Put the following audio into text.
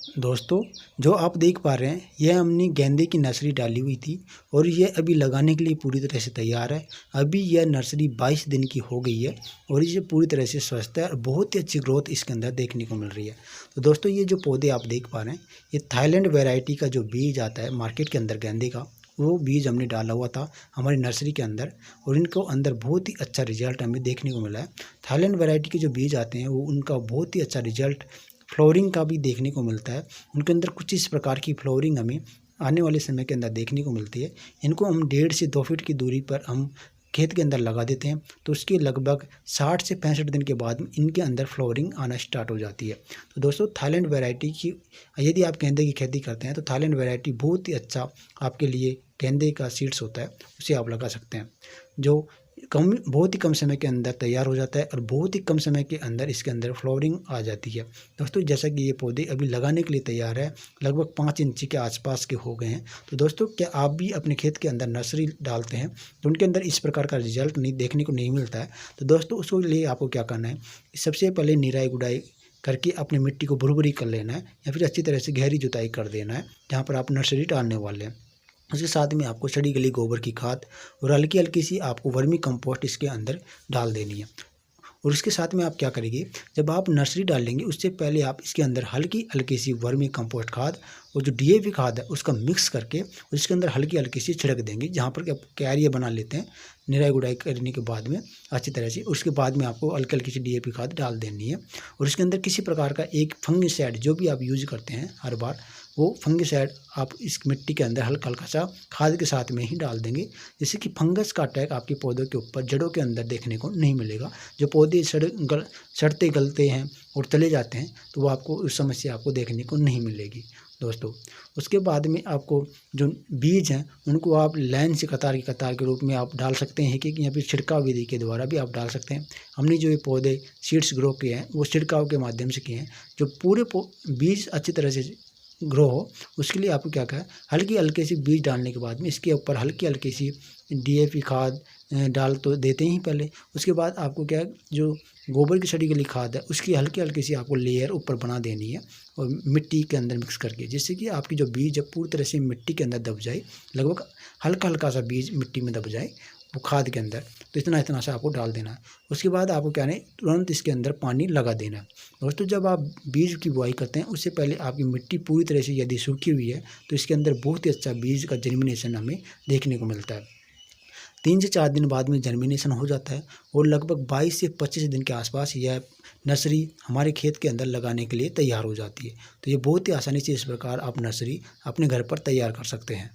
दोस्तों, जो आप देख पा रहे हैं यह हमने गेंदे की नर्सरी डाली हुई थी और ये अभी लगाने के लिए पूरी तरह से तैयार है। अभी यह नर्सरी 22 दिन की हो गई है और ये पूरी तरह से स्वस्थ है और बहुत ही अच्छी ग्रोथ इसके अंदर देखने को मिल रही है। तो दोस्तों, ये जो पौधे आप देख पा रहे हैं ये थाईलैंड वैरायटी का जो बीज आता है मार्केट के अंदर गेंदे का, वो बीज हमने डाला हुआ था हमारी नर्सरी के अंदर और इनको अंदर बहुत ही अच्छा रिजल्ट हमें देखने को मिला है। थाईलैंड वैरायटी के जो बीज आते हैं वो उनका बहुत ही अच्छा रिजल्ट फ्लोरिंग का भी देखने को मिलता है। उनके अंदर कुछ इस प्रकार की फ्लोरिंग हमें आने वाले समय के अंदर देखने को मिलती है। इनको हम 1.5 से 2 फीट की दूरी पर हम खेत के अंदर लगा देते हैं तो उसके लगभग 60 से 65 दिन के बाद इनके अंदर फ्लोरिंग आना स्टार्ट हो जाती है। तो दोस्तों, थाईलैंड वैरायटी की यदि आप गेंदे की खेती करते हैं तो थाईलैंड वैरायटी बहुत ही अच्छा आपके लिए गेंदे का सीड्स होता है, उसे आप लगा सकते हैं, जो बहुत ही कम समय के अंदर तैयार हो जाता है और बहुत ही कम समय के अंदर इसके अंदर फ्लावरिंग आ जाती है। दोस्तों, जैसा कि ये पौधे अभी लगाने के लिए तैयार है, लगभग 5 इंच के आसपास के हो गए हैं। तो दोस्तों, क्या आप भी अपने खेत के अंदर नर्सरी डालते हैं तो उनके अंदर इस प्रकार का रिजल्ट नहीं देखने को नहीं मिलता है? तो दोस्तों, उसके लिए आपको क्या करना है, सबसे पहले निराई गुड़ाई करके अपनी मिट्टी को भुरभुरी कर लेना है या फिर अच्छी तरह से गहरी जुताई कर देना है जहाँ पर आप नर्सरी डालने वाले हैं। उसके साथ में आपको सड़ी गली गोबर की खाद और हल्की हल्की सी आपको वर्मी कंपोस्ट इसके अंदर डाल देनी है। और इसके साथ में आप क्या करेंगे, जब आप नर्सरी डालेंगे उससे पहले आप इसके अंदर हल्की हल्की सी वर्मी कंपोस्ट खाद और जो डीएपी खाद है उसका मिक्स करके उसके अंदर हल्की हल्की सी छिड़क देंगे, जहाँ पर आप क्यारियाँ बना लेते हैं निराई गुड़ाई करने के बाद में अच्छी तरह से। उसके बाद में आपको हल्की हल्की सी डीएपी खाद डाल देनी है और इसके अंदर किसी प्रकार का एक फंगिसाइड जो भी आप यूज करते हैं हर बार, वो फंगिसाइड आप इस मिट्टी के अंदर हल्का हल्का सा खाद के साथ में ही डाल देंगे, जिससे कि फंगस का अटैक आपके पौधों के ऊपर जड़ों के अंदर देखने को नहीं मिलेगा। जो पौधे सड़ते गलते हैं और चले जाते हैं तो वो आपको उस समस्या आपको देखने को नहीं मिलेगी। दोस्तों, उसके बाद में आपको जो बीज हैं उनको आप लाइन से कतार के रूप में आप डाल सकते हैं कि या फिर छिड़काव विधि के द्वारा भी आप डाल सकते हैं। हमने जो ये पौधे सीड्स ग्रो किए हैं वो छिड़काव के माध्यम से किए हैं। जो पूरे बीज अच्छी तरह से ग्रो हो उसके लिए आपको क्या है, हल्की हल्की सी बीज डालने के बाद में इसके ऊपर हल्की हल्की सी डीएपी खाद डाल तो देते ही पहले। उसके बाद आपको क्या है, जो गोबर की सड़ी गली खाद है उसकी हल्की हल्की सी आपको लेयर ऊपर बना देनी है और मिट्टी के अंदर मिक्स करके, जिससे कि आपकी जो बीज है पूरी तरह से मिट्टी के अंदर दब जाए, लगभग हल्का हल्का सा बीज मिट्टी में दब जाए वो खाद के अंदर। तो इतना इतना सा आपको डाल देना है। उसके बाद आपको क्या है, तुरंत इसके अंदर पानी लगा देना है। दोस्तों, जब आप बीज की बुआई करते हैं उससे पहले आपकी मिट्टी पूरी तरह से यदि सूखी हुई है तो इसके अंदर बहुत ही अच्छा बीज का जर्मिनेशन हमें देखने को मिलता है। 3 से 4 दिन बाद में जर्मिनेशन हो जाता है और लगभग 22 से 25 दिन के आसपास यह नर्सरी हमारे खेत के अंदर लगाने के लिए तैयार हो जाती है। तो ये बहुत ही आसानी से इस प्रकार आप नर्सरी अपने घर पर तैयार कर सकते हैं।